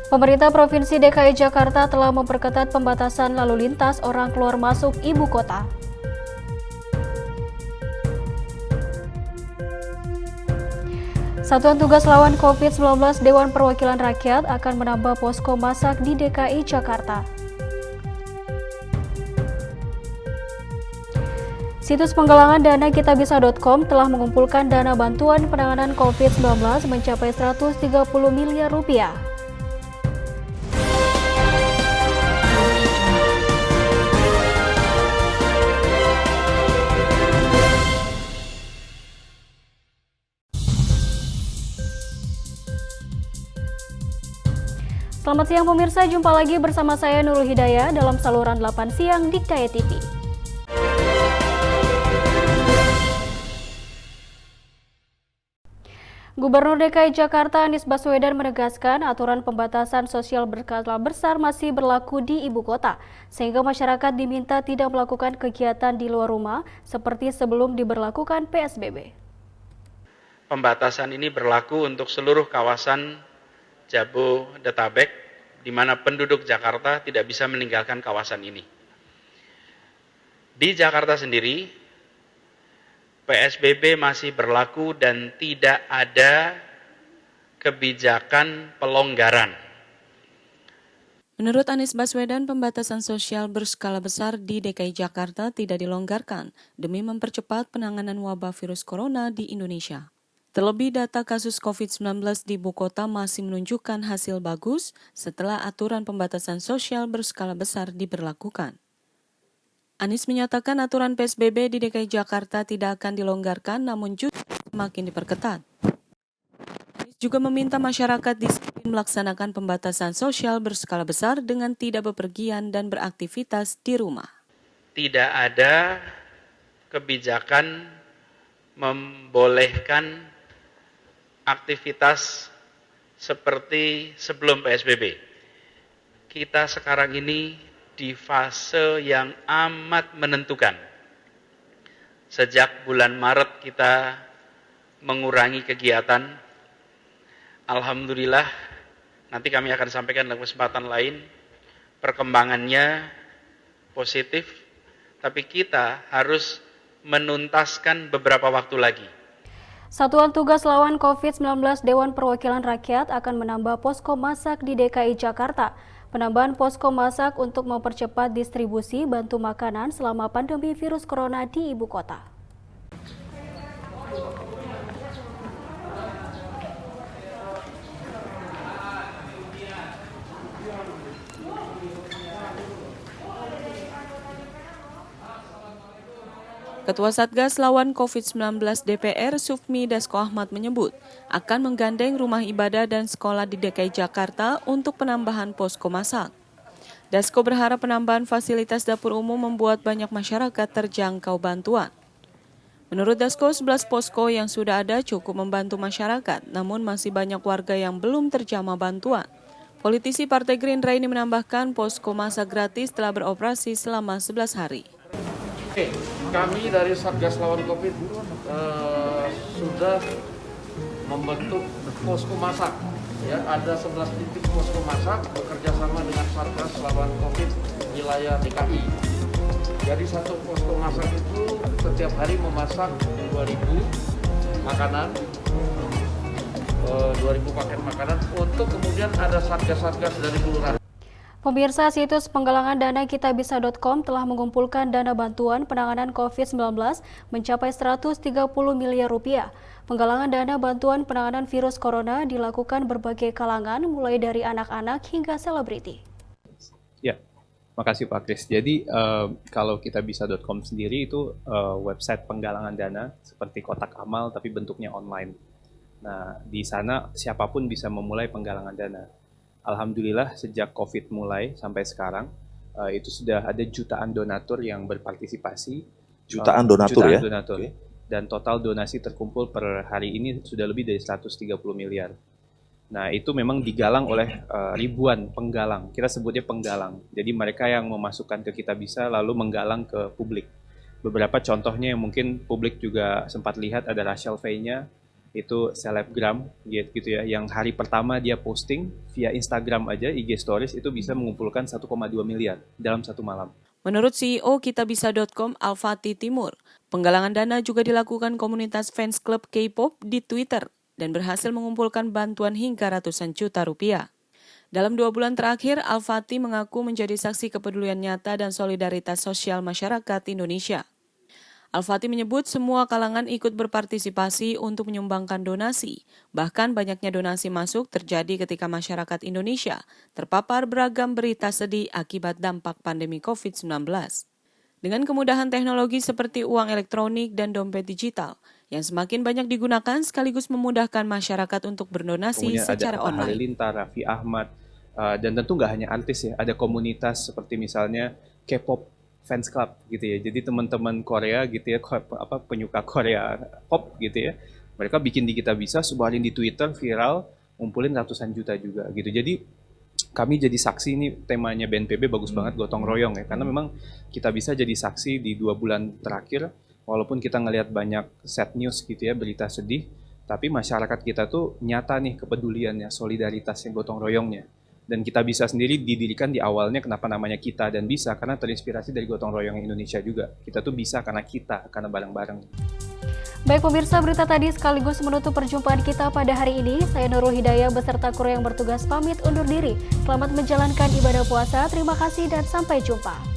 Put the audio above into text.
Pemerintah Provinsi DKI Jakarta telah memperketat pembatasan lalu lintas orang keluar masuk ibu kota. Satuan Tugas Lawan COVID-19 Dewan Perwakilan Rakyat akan menambah posko masak di DKI Jakarta. Situs penggalangan dana kitabisa.com telah mengumpulkan dana bantuan penanganan COVID-19 mencapai 130 miliar rupiah. Selamat siang pemirsa, jumpa lagi bersama saya Nurul Hidayah dalam saluran 8 siang Dikdaya TV. Gubernur DKI Jakarta Anies Baswedan menegaskan aturan pembatasan sosial berskala besar masih berlaku di ibu kota, sehingga masyarakat diminta tidak melakukan kegiatan di luar rumah seperti sebelum diberlakukan PSBB. Pembatasan ini berlaku untuk seluruh kawasan Jabodetabek, di mana penduduk Jakarta tidak bisa meninggalkan kawasan ini. Di Jakarta sendiri, PSBB masih berlaku dan tidak ada kebijakan pelonggaran. Menurut Anies Baswedan, pembatasan sosial berskala besar di DKI Jakarta tidak dilonggarkan demi mempercepat penanganan wabah virus corona di Indonesia. Terlebih data kasus COVID-19 di ibu kota masih menunjukkan hasil bagus setelah aturan pembatasan sosial berskala besar diberlakukan. Anies menyatakan aturan PSBB di DKI Jakarta tidak akan dilonggarkan namun justru semakin diperketat. Anies juga meminta masyarakat disiplin melaksanakan pembatasan sosial berskala besar dengan tidak bepergian dan beraktivitas di rumah. Tidak ada kebijakan membolehkan aktivitas seperti sebelum PSBB. Kita sekarang ini di fase yang amat menentukan. Sejak bulan Maret kita mengurangi kegiatan. Alhamdulillah, nanti kami akan sampaikan dalam kesempatan lain, perkembangannya positif, tapi kita harus menuntaskan beberapa waktu lagi. Satuan Tugas Lawan COVID-19 Dewan Perwakilan Rakyat akan menambah posko masak di DKI Jakarta. Penambahan posko masak untuk mempercepat distribusi bantu makanan selama pandemi virus corona di ibu kota. Ketua Satgas Lawan COVID-19 DPR Sufmi Dasko Ahmad menyebut akan menggandeng rumah ibadah dan sekolah di DKI Jakarta untuk penambahan posko masak. Dasko berharap penambahan fasilitas dapur umum membuat banyak masyarakat terjangkau bantuan. Menurut Dasko, 11 posko yang sudah ada cukup membantu masyarakat, namun masih banyak warga yang belum terjamah bantuan. Politisi Partai Gerindra ini menambahkan posko masak gratis telah beroperasi selama 11 hari. Kami dari Satgas Lawan COVID sudah membentuk posko masak. Ya, ada 11 titik posko masak bekerja sama dengan Satgas Lawan COVID wilayah DKI. Jadi satu posko masak itu setiap hari memasak 2.000 makanan, 2.000 paket makanan untuk kemudian ada satgas-satgas dari kelurahan. Pemirsa, situs penggalangan dana kitabisa.com telah mengumpulkan dana bantuan penanganan COVID-19 mencapai 130 miliar rupiah. Penggalangan dana bantuan penanganan virus corona dilakukan berbagai kalangan, mulai dari anak-anak hingga selebriti. Ya, makasih Pak Kris. Jadi kalau kitabisa.com sendiri itu website penggalangan dana seperti kotak amal tapi bentuknya online. Nah, di sana siapapun bisa memulai penggalangan dana. Alhamdulillah sejak COVID mulai sampai sekarang itu sudah ada jutaan donatur yang berpartisipasi. Jutaan donatur ya? Donatur. Okay. Dan total donasi terkumpul per hari ini sudah lebih dari 130 miliar. Nah itu memang digalang oleh ribuan penggalang, kita sebutnya penggalang. Jadi mereka yang memasukkan ke Kitabisa lalu menggalang ke publik. Beberapa contohnya yang mungkin publik juga sempat lihat ada Rachel Fay-nya, itu selebgram gitu ya, yang hari pertama dia posting via Instagram aja, IG Stories itu bisa mengumpulkan 1,2 miliar dalam satu malam. Menurut CEO kitabisa.com Al-Fatih Timur, penggalangan dana juga dilakukan komunitas fans klub K-pop di Twitter dan berhasil mengumpulkan bantuan hingga ratusan juta rupiah. Dalam 2 bulan terakhir, Al-Fatih mengaku menjadi saksi kepedulian nyata dan solidaritas sosial masyarakat Indonesia. Al-Fatih menyebut semua kalangan ikut berpartisipasi untuk menyumbangkan donasi. Bahkan banyaknya donasi masuk terjadi ketika masyarakat Indonesia terpapar beragam berita sedih akibat dampak pandemi COVID-19. Dengan kemudahan teknologi seperti uang elektronik dan dompet digital yang semakin banyak digunakan sekaligus memudahkan masyarakat untuk berdonasi Kemudian secara ada Atta online. Halilintar, Raffi Ahmad, dan tentu nggak hanya artis ya, ada komunitas seperti misalnya K-pop fans club gitu ya. Jadi teman-teman Korea gitu ya, penyuka Korea pop gitu ya, mereka bikin di Kitabisa, sebarin di Twitter viral, ngumpulin ratusan juta juga gitu. Jadi kami jadi saksi, ini temanya BNPB bagus banget, gotong royong ya, karena memang kita bisa jadi saksi di 2 bulan terakhir, walaupun kita ngelihat banyak sad news gitu ya, berita sedih, tapi masyarakat kita tuh nyata nih kepeduliannya, solidaritasnya, gotong royongnya. Dan kita bisa sendiri didirikan di awalnya, kenapa namanya kita dan bisa, karena terinspirasi dari gotong royong Indonesia juga. Kita tuh bisa karena kita, karena bareng-bareng. Baik pemirsa, berita tadi sekaligus menutup perjumpaan kita pada hari ini. Saya Nurul Hidayah beserta kru yang bertugas pamit undur diri. Selamat menjalankan ibadah puasa, terima kasih dan sampai jumpa.